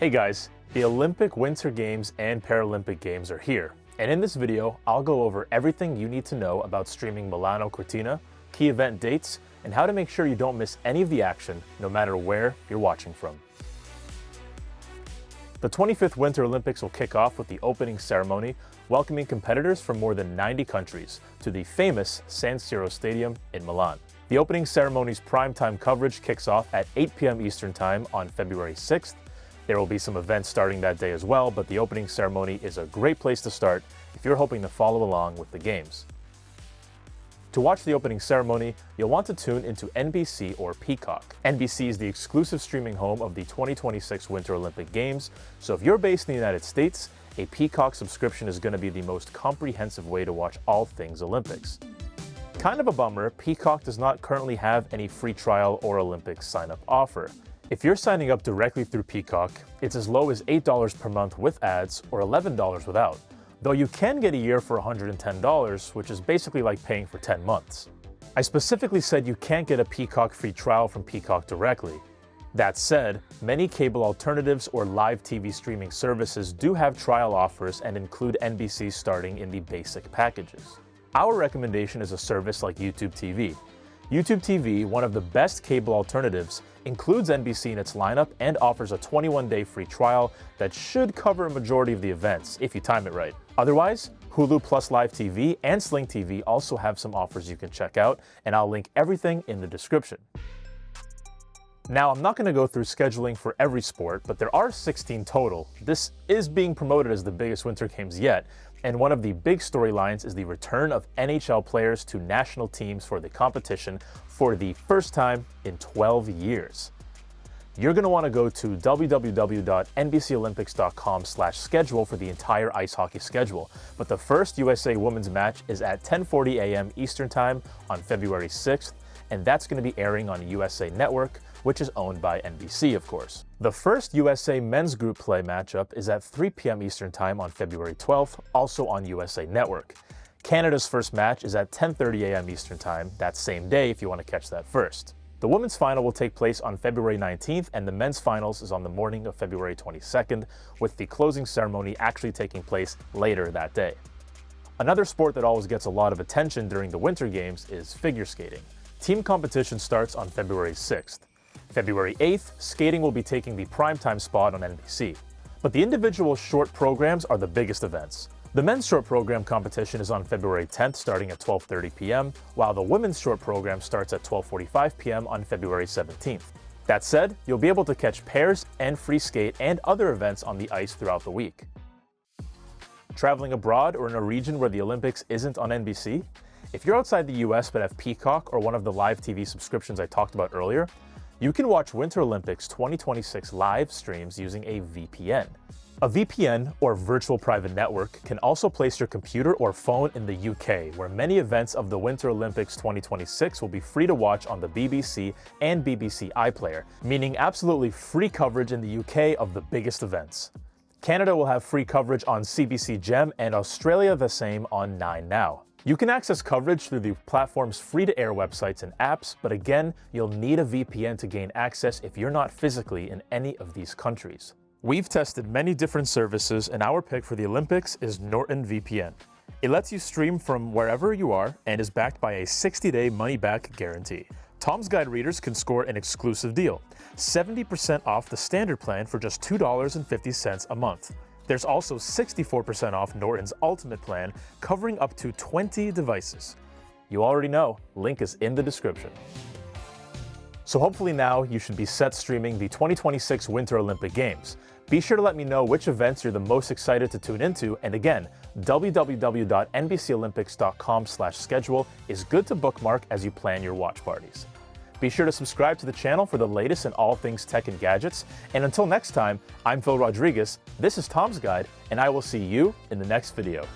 Hey guys, the Olympic Winter Games and Paralympic Games are here, and in this video, I'll go over everything you need to know about streaming Milano Cortina, key event dates, and how to make sure you don't miss any of the action, no matter where you're watching from. The 25th Winter Olympics will kick off with the opening ceremony, welcoming competitors from more than 90 countries to the famous San Siro Stadium in Milan. The opening ceremony's primetime coverage kicks off at 8 p.m. Eastern Time on February 6th. There will be some events starting that day as well, but the opening ceremony is a great place to start if you're hoping to follow along with the games. To watch the opening ceremony, you'll want to tune into NBC or Peacock. NBC is the exclusive streaming home of the 2026 Winter Olympic Games, so if you're based in the United States, a Peacock subscription is going to be the most comprehensive way to watch all things Olympics. Kind of a bummer, Peacock does not currently have any free trial or Olympics sign-up offer. If you're signing up directly through Peacock, it's as low as $8 per month with ads or $11 without, though you can get a year for $110, which is basically like paying for 10 months. I specifically said you can't get a Peacock free trial from Peacock directly. That said, many cable alternatives or live TV streaming services do have trial offers and include NBC starting in the basic packages. Our recommendation is a service like YouTube TV. YouTube TV, one of the best cable alternatives, includes NBC in its lineup and offers a 21-day free trial that should cover a majority of the events, if you time it right. Otherwise, Hulu Plus Live TV and Sling TV also have some offers you can check out, and I'll link everything in the description. Now, I'm not going to go through scheduling for every sport, but there are 16 total. This is being promoted as the biggest Winter Games yet, and one of the big storylines is the return of NHL players to national teams for the competition for the first time in 12 years. You're going to want to go to www.nbcolympics.com/schedule for the entire ice hockey schedule, but the first USA Women's match is at 10:40 a.m. Eastern Time on February 6th, and that's going to be airing on USA Network, which is owned by NBC, of course. The first USA Men's Group Play matchup is at 3 p.m. Eastern Time on February 12th, also on USA Network. Canada's first match is at 10:30 a.m. Eastern Time, that same day if you want to catch that first. The women's final will take place on February 19th, and the men's finals is on the morning of February 22nd, with the closing ceremony actually taking place later that day. Another sport that always gets a lot of attention during the Winter Games is figure skating. Team competition starts on February 6th. February 8th, skating will be taking the primetime spot on NBC. But the individual short programs are the biggest events. The men's short program competition is on February 10th starting at 12:30 p.m., while the women's short program starts at 12:45 p.m. on February 17th. That said, you'll be able to catch pairs and free skate and other events on the ice throughout the week. Traveling abroad or in a region where the Olympics isn't on NBC? If you're outside the US but have Peacock or one of the live TV subscriptions I talked about earlier, you can watch Winter Olympics 2026 live streams using a VPN. A VPN, or virtual private network, can also place your computer or phone in the UK, where many events of the Winter Olympics 2026 will be free to watch on the BBC and BBC iPlayer, meaning absolutely free coverage in the UK of the biggest events. Canada will have free coverage on CBC Gem and Australia the same on 9Now. You can access coverage through the platform's free-to-air websites and apps, but again, you'll need a VPN to gain access if you're not physically in any of these countries. We've tested many different services, and our pick for the Olympics is Norton VPN. It lets you stream from wherever you are and is backed by a 60-day money-back guarantee. Tom's Guide readers can score an exclusive deal, 70% off the standard plan for just $2.50 a month. There's also 64% off Norton's Ultimate plan, covering up to 20 devices. You already know, link is in the description. So hopefully now you should be set streaming the 2026 Winter Olympic Games. Be sure to let me know which events you're the most excited to tune into, and again, www.nbcolympics.com/schedule is good to bookmark as you plan your watch parties. Be sure to subscribe to the channel for the latest in all things tech and gadgets. And until next time, I'm Phil Rodriguez, this is Tom's Guide, and I will see you in the next video.